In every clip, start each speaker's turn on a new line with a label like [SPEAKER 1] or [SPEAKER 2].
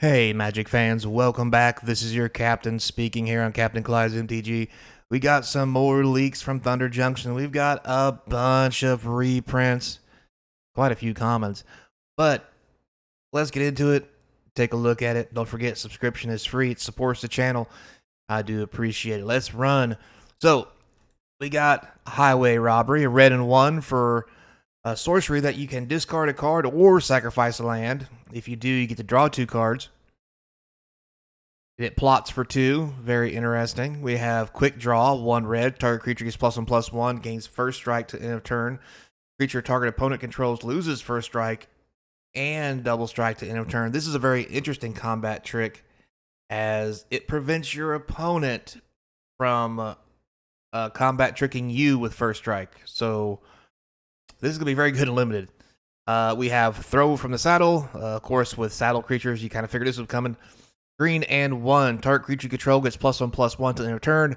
[SPEAKER 1] Hey, Magic fans, welcome back. This is your captain speaking here on Capnclydes MTG. We got some more leaks from Thunder Junction. We've got a bunch of reprints, quite a few commons. But let's get into it. Take a look at it. Don't forget, subscription is free. It supports the channel. I do appreciate it. Let's run. So, we got Highway Robbery, a red and 1 for a sorcery that you can discard a card or sacrifice a land. If you do, you get to draw 2 cards. It plots for 2. Very interesting. We have Quick Draw, 1 red. Target creature gets +1/+1, gains first strike to end of turn. Creature target opponent controls loses first strike and double strike to end of turn. This is a very interesting combat trick as it prevents your opponent from combat tricking you with first strike. So this is going to be very good and limited. We have Throw from the Saddle. Of course, with saddle creatures, you kind of figured this was coming. Green and 1. Target creature control gets +1/+1 to the end of turn.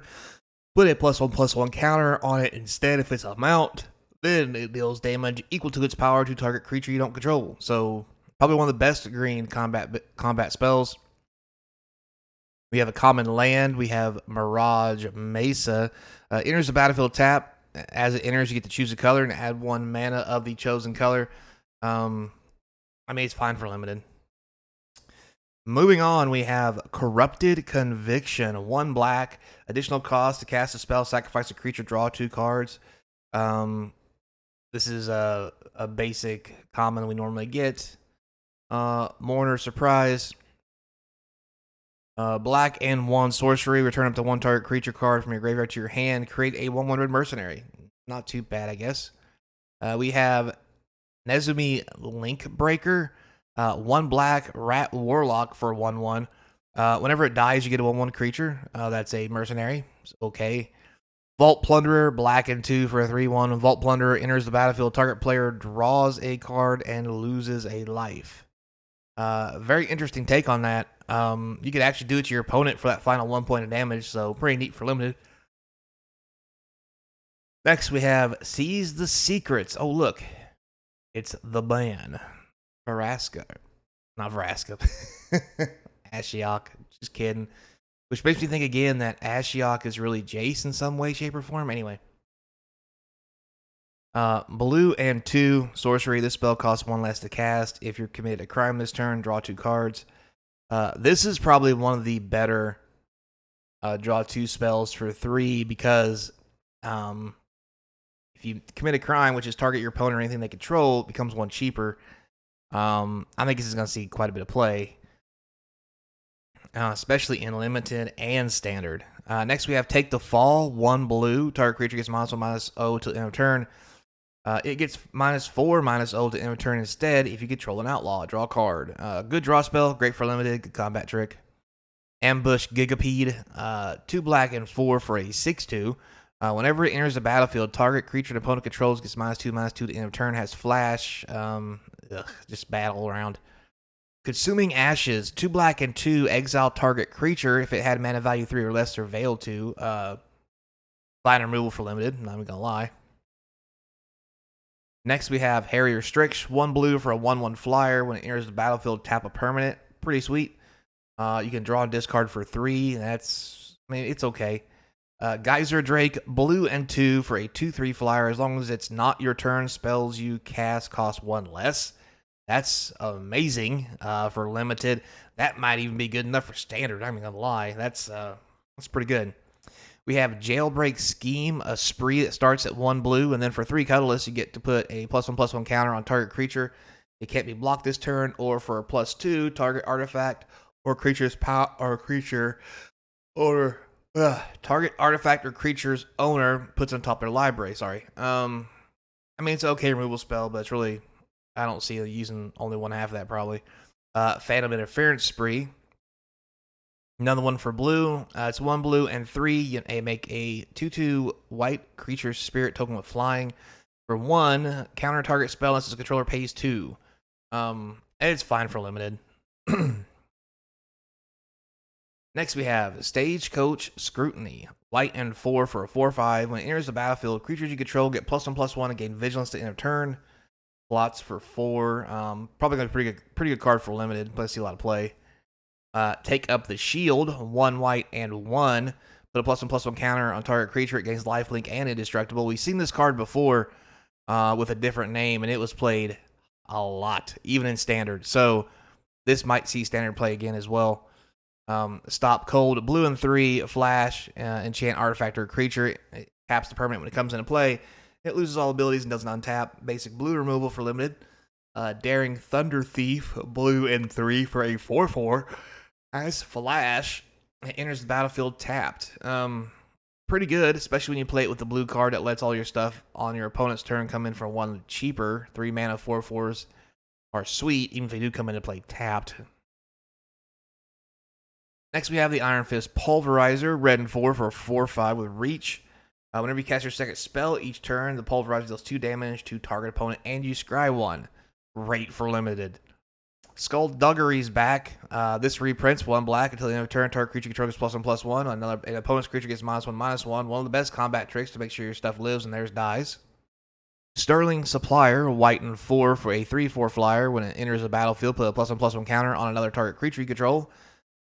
[SPEAKER 1] Put a +1/+1 counter on it instead if it's a mount. Then it deals damage equal to its power to target creature you don't control. So probably one of the best green combat spells. We have a common land. We have Mirage Mesa. Enters the battlefield tap. As it enters, you get to choose a color and add 1 mana of the chosen color. It's fine for limited. Moving on, we have Corrupted Conviction. 1 black. Additional cost to cast a spell, sacrifice a creature, draw 2 cards. This is a basic common we normally get. Mourner Surprise. Black and 1 sorcery. Return up to 1 target creature card from your graveyard to your hand. Create a 1/1 red mercenary. Not too bad, I guess. We have Nezumi Link Breaker. 1 black rat warlock for 1/1. Whenever it dies, you get a 1/1 creature. That's a mercenary. It's okay. Vault Plunderer, black and 2 for a 3/1. Vault Plunderer enters the battlefield. Target player draws a card and loses a life. Very interesting take on that. You could actually do it to your opponent for that final 1 point of damage, so pretty neat for limited. Next, we have Seize the Secrets. Oh, look. It's the ban. Veraska. Not Veraska. Ashiok. Just kidding. Which makes me think again that Ashiok is really Jace in some way, shape, or form. Anyway. Blue and 2 sorcery. This spell costs 1 less to cast. If you're committed a crime this turn, draw 2 cards. This is probably one of the better draw 2 spells for 3 because if you commit a crime, which is target your opponent or anything they control, it becomes 1 cheaper. I think this is going to see quite a bit of play, especially in limited and standard. Next, we have Take the Fall. 1 blue. Target creature gets -1/-0 to end of turn. It gets -4/-0 to end of turn instead if you control an outlaw. Draw a card. Good draw spell. Great for limited. Good combat trick. Ambush Gigapede. 2 black and 4 for a 6/2. Whenever it enters the battlefield, target creature and opponent controls gets -2/-2 to end of turn. Has flash. Just bad all around. Consuming Ashes. 2 black and 2. Exile target creature if it had mana value 3 or less or Veil 2. Flat removal for limited. Not even gonna lie. Next, we have Harrier Strix. 1 blue for a 1/1 flyer. When it enters the battlefield, tap a permanent. Pretty sweet. You can draw and discard for 3. It's okay. Geyser Drake. Blue and 2 for a 2/3 flyer. As long as it's not your turn, spells you cast cost 1 less. That's amazing for limited. That might even be good enough for standard. I'm not gonna lie. That's pretty good. We have Jailbreak Scheme, a spree that starts at 1 blue, and then for 3 colorless, you get to put a +1/+1 counter on target creature. It can't be blocked this turn, or for a +2, target artifact or creature's target artifact or creature's owner puts on top of their library. Sorry. It's an okay removal spell, but it's really, I don't see using only 1/2 of that probably. Phantom Interference Spree. Another one for blue. It's 1 blue and 3. You make a 2/2 white creature spirit token with flying. For 1, counter target spell unless its controller pays 2. It's fine for limited. Next, we have Stagecoach Scrutiny. White and 4 for a 4/5. When it enters the battlefield, creatures you control get +1/+1 and gain vigilance to end of turn. Lots for 4. Probably going to be pretty good card for limited, but I see a lot of play. Take up the shield, 1 white and 1. Put a +1/+1 counter on target creature. It gains lifelink and indestructible. We've seen this card before with a different name, and it was played a lot, even in standard. So this might see standard play again as well. Stop cold, blue and 3, flash, enchant artifact or creature. It taps the permanent when it comes into play. It loses all abilities and doesn't untap. Basic blue removal for limited. Daring Thunder Thief, blue and 3 for a 4/4. As flash, it enters the battlefield tapped. Pretty good, especially when you play it with the blue card that lets all your stuff on your opponent's turn come in for 1 cheaper. 3 mana 4/4s are sweet, even if they do come into play tapped. Next, we have the Iron Fist Pulverizer, red and 4 for a 4/5 with reach. Whenever you cast your second spell each turn, the Pulverizer deals 2 damage to target opponent, and you scry 1. Great for limited. Skullduggery's back. This reprints 1 black until the end of turn. Target creature control gets +1/+1. An opponent's creature gets -1/-1. One of the best combat tricks to make sure your stuff lives and theirs dies. Sterling Supplier, white and 4 for a 3/4 flyer. When it enters the battlefield, put a +1/+1 counter on another target creature you control.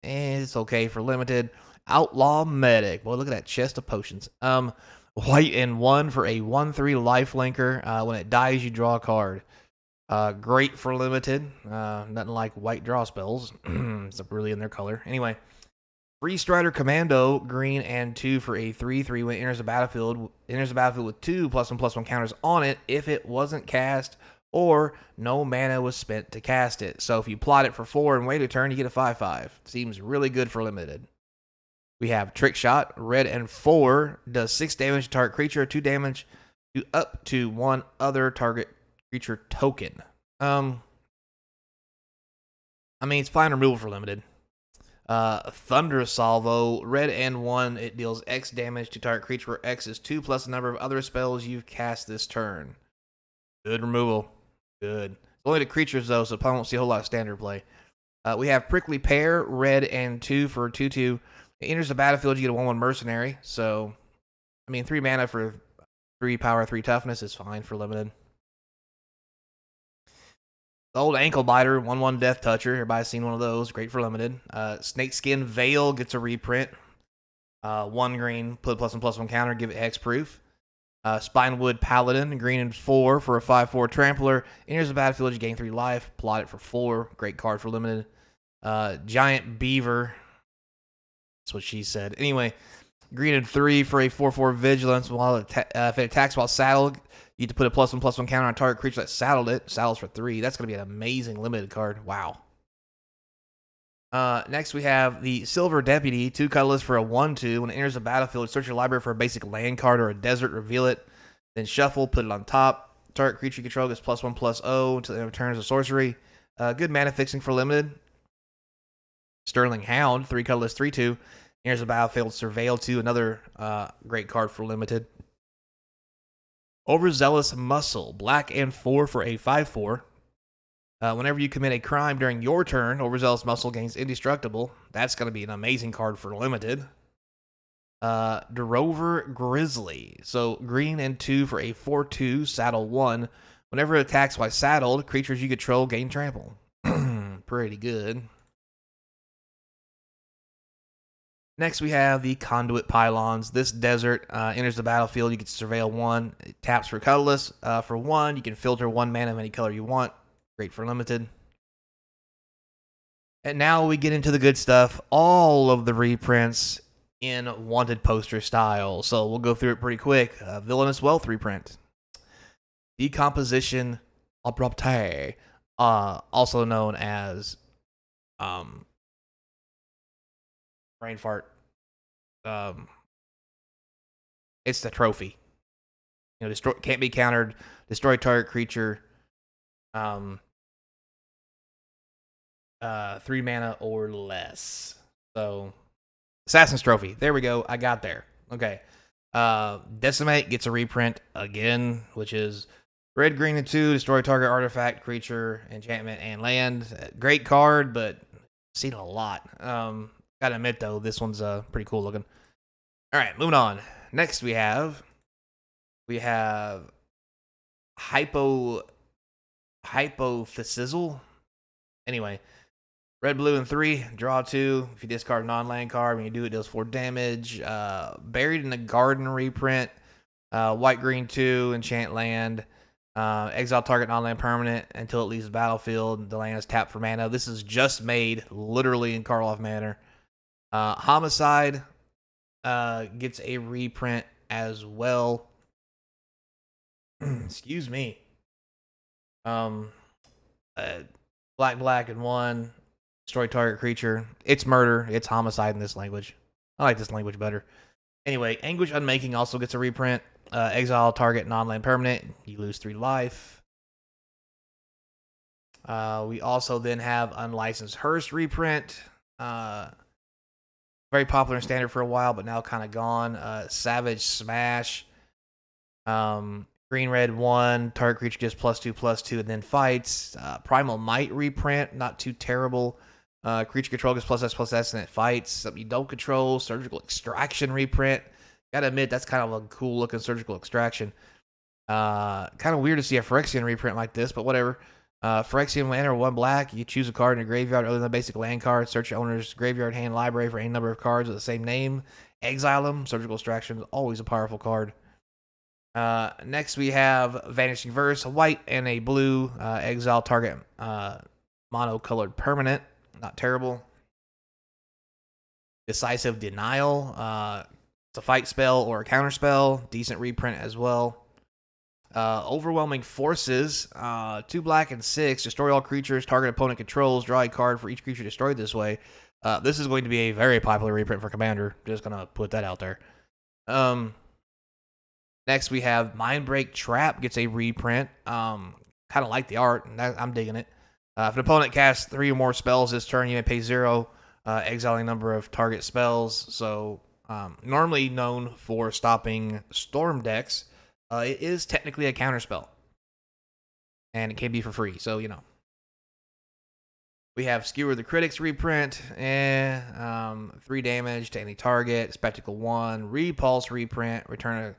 [SPEAKER 1] And it's okay for limited. Outlaw Medic. Boy, look at that chest of potions. White and 1 for a 1/3 lifelinker. When it dies, you draw a card. Great for limited. Nothing like white draw spells. It's really in their color. Anyway, Free Strider Commando, green and 2 for a 3/3. When it enters the battlefield with 2 +1/+1 counters on it if it wasn't cast or no mana was spent to cast it. So if you plot it for 4 and wait a turn, you get a 5/5. Seems really good for limited. We have Trick Shot, red and 4, does 6 damage to target creature, 2 damage to up to 1 other target creature token. I mean, it's fine removal for limited. Thunder Salvo, red and 1, it deals X damage to target creature where X is 2 plus the number of other spells you've cast this turn. Good removal. Good. It's only the creatures, though, so I probably won't see a whole lot of standard play. We have Prickly Pear, red and 2 for a 2/2. It enters the battlefield, you get a 1/1 mercenary. So, I mean, 3 mana for 3 power, 3 toughness is fine for limited. The old Ankle Biter, 1/1 Death Toucher. Everybody's seen one of those. Great for limited. Snakeskin Veil gets a reprint. 1 green, put +1/+1 counter, give it hexproof. Spinewood Paladin, green and 4 for a 5/4 trampler. Enters the battlefield, you gain 3 life. Plot it for 4. Great card for limited. Giant Beaver. That's what she said. Anyway, green and 3 for a 4/4 vigilance. While if it attacks while saddled, you get to put a +1/+1 counter on target creature that saddled it. Saddles for 3. That's going to be an amazing limited card. Wow. Next, we have the Silver Deputy, 2 colorless for a 1/2. When it enters the battlefield, search your library for a basic land card or a desert, reveal it, then shuffle, put it on top. Target creature you control gets +1/+0 until it returns a sorcery. Good mana fixing for limited. Sterling Hound, 3 colorless, 3/2. Enters the battlefield, Surveil 2, another great card for limited. Overzealous Muscle, black and 4 for a 5/4. Whenever you commit a crime during your turn, Overzealous Muscle gains indestructible. That's going to be an amazing card for limited. Drover Grizzly. So green and 2 for a 4/2, saddle 1. Whenever it attacks while saddled, creatures you control gain trample. Pretty good. Next, we have the Conduit Pylons. This desert enters the battlefield. You get to surveil 1. It taps for colorless. For 1, you can filter 1 mana of any color you want. Great for limited. And now we get into the good stuff. All of the reprints in wanted poster style. So we'll go through it pretty quick. Villainous Wealth reprint. Decomposition Abrupte. Also known as brain fart. It's the trophy. Destroy, can't be countered. Destroy target creature. 3 mana or less. So, Assassin's Trophy. There we go. I got there. Okay. Decimate gets a reprint again, which is red, green, and 2. Destroy target artifact, creature, enchantment, and land. Great card, but seen a lot. Gotta admit, though, this one's pretty cool looking. All right, moving on. Next, we have Hypothesizzle. Anyway, Red, blue, and 3. Draw 2. If you discard a non-land card, when you do it, deals 4 damage. Buried in the Garden reprint. White, green, 2. Enchant land. Exile target non-land permanent until it leaves the battlefield. The land is tapped for mana. This is just made, literally in Karloff manner. Homicide gets a reprint as well. Excuse me. Black, and 1. Destroy target creature. It's murder. It's homicide in this language. I like this language better. Anyway, Anguish Unmaking also gets a reprint. Exile target non-land permanent. You lose 3 life. We also then have Unlicensed Hearse reprint. Very popular in Standard for a while, but now kind of gone. Savage Smash. Green, red, 1. Target creature gets +2/+2 and then fights. Primal Might reprint. Not too terrible. Creature control gets +S/+S and it fights. Something you don't control. Surgical Extraction reprint. Gotta admit, that's kind of a cool looking Surgical Extraction. Kind of weird to see a Phyrexian reprint like this, but whatever. Phyrexian land or 1 black. You choose a card in your graveyard other than the basic land card. Search your owner's graveyard, hand, library for any number of cards with the same name. Exile them. Surgical Extraction is always a powerful card. Next we have Vanishing Verse, a white and a blue. Exile target mono-colored permanent. Not terrible. Decisive Denial. It's a fight spell or a counter spell. Decent reprint as well. Overwhelming Forces. 2 black and 6. Destroy all creatures target opponent controls. Draw a card for each creature destroyed this way. This is going to be a very popular reprint for Commander. Just going to put that out there. Next we have Mindbreak Trap gets a reprint. Kind of like the art, and I'm digging it. If an opponent casts 3 or more spells this turn, you may pay 0, exiling number of target spells. So, normally known for stopping Storm decks, it is technically a counterspell. And it can be for free, so, you know. We have Skewer the Critics reprint. 3 damage to any target. Spectacle 1. Repulse reprint. Return a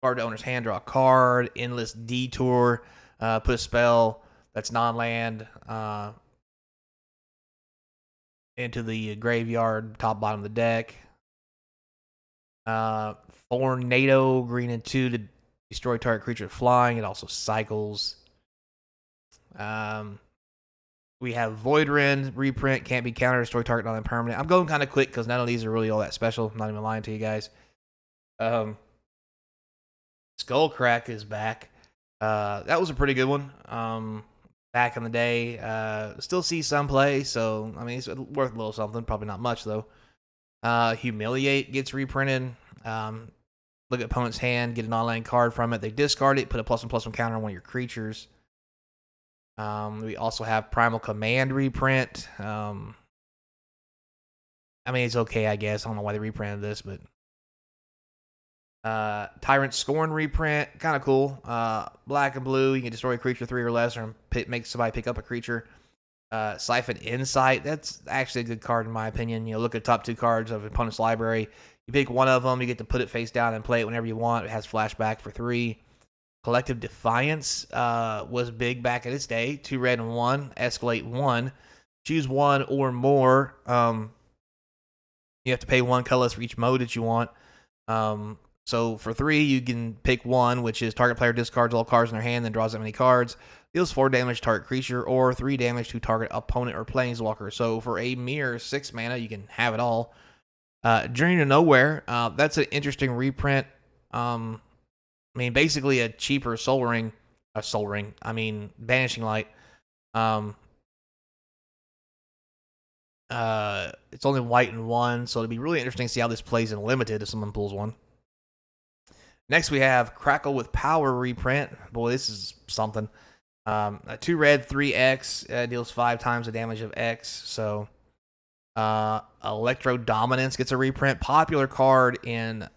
[SPEAKER 1] card to owner's hand, draw a card. Endless Detour. Put a spell that's non-land into the graveyard, top, bottom of the deck. Tornado, green and 2 to destroy target creature flying. It also cycles. We have Voidrend reprint, can't be countered, destroy target non-land permanent. I'm going kind of quick because none of these are really all that special. I'm not even lying to you guys. Skullcrack is back. That was a pretty good one. Back in the day. Still see some play, so I mean it's worth a little something. Probably not much though. Humiliate gets reprinted. Look at opponent's hand, get an online card from it. They discard it, put a +1/+1 counter on one of your creatures. We also have Primal Command reprint. I mean it's okay, I guess. I don't know why they reprinted this, but Tyrant Scorn reprint, kind of cool. Black and blue, you can destroy a creature 3 or less, or make somebody pick up a creature. Siphon Insight, that's actually a good card in my opinion. You know, look at the top 2 cards of opponent's library. You pick one of them, you get to put it face down and play it whenever you want. It has flashback for 3. Collective Defiance was big back in its day. 2 red and 1, escalate 1. Choose 1 or more. You have to pay 1 colorless for each mode that you want. So for 3, you can pick 1, which is target player discards all cards in their hand, then draws that many cards. Deals 4 damage to target creature, or 3 damage to target opponent or planeswalker. So for a mere 6 mana, you can have it all. Journey to Nowhere, that's an interesting reprint. I mean, basically a cheaper Banishing Light. It's only white and 1, so it'd be really interesting to see how this plays in Limited if someone pulls one. Next, we have Crackle with Power reprint. Boy, this is something. 2 red, 3X, deals 5 times the damage of X. So, Electro Dominance gets a reprint. Popular card in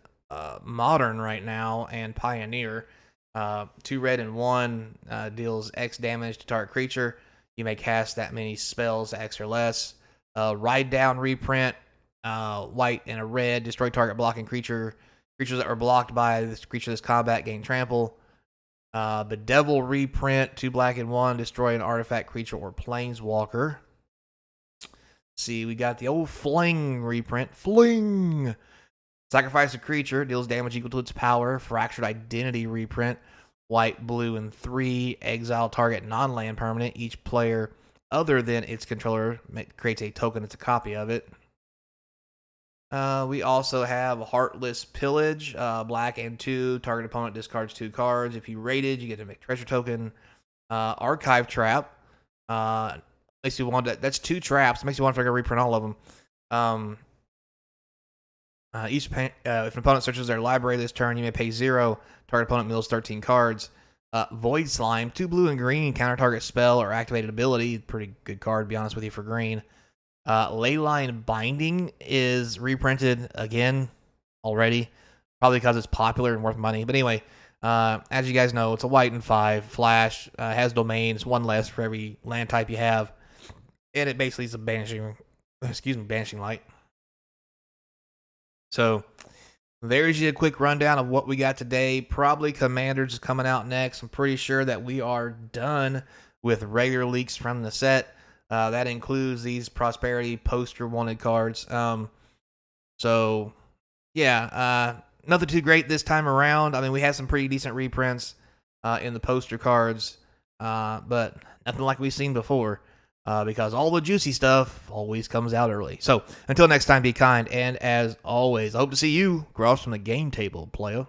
[SPEAKER 1] Modern right now and Pioneer. 2 red and 1 deals X damage to target creature. You may cast that many spells, X or less. Ride Down reprint. White and a red, destroy target blocking creature. Creatures that are blocked by this creature this combat gain trample. Bedevil reprint, 2 black and 1, destroy an artifact, creature, or planeswalker. See, we got the old Fling reprint. Fling! Sacrifice a creature, deals damage equal to its power. Fractured Identity reprint. White, blue, and 3. Exile target non-land permanent. Each player other than its controller creates a token that's a copy of it. We also have Heartless Pillage, black and 2. Target opponent discards 2 cards. If you raided, you get to make treasure token. Archive Trap. Makes you want to. That's 2 traps. Makes you want to reprint all of them. If an opponent searches their library this turn, you may pay 0. Target opponent mills 13 cards. Void Slime, 2 blue and green, counter target spell or activated ability. Pretty good card, to be honest with you, for green. Leyline Binding is reprinted again already, probably because it's popular and worth money. But anyway, as you guys know, it's a white and 5 flash. Has domains, 1 less for every land type you have, and it basically is a banishing light. So there's you a quick rundown of what we got today. Probably Commanders is coming out next. I'm pretty sure that we are done with regular leaks from the set. That includes these Prosperity poster wanted cards. So yeah, nothing too great this time around. I mean, we had some pretty decent reprints in the poster cards, but nothing like we've seen before. Because all the juicy stuff always comes out early. So, until next time, be kind, and as always, I hope to see you across from the game table, player.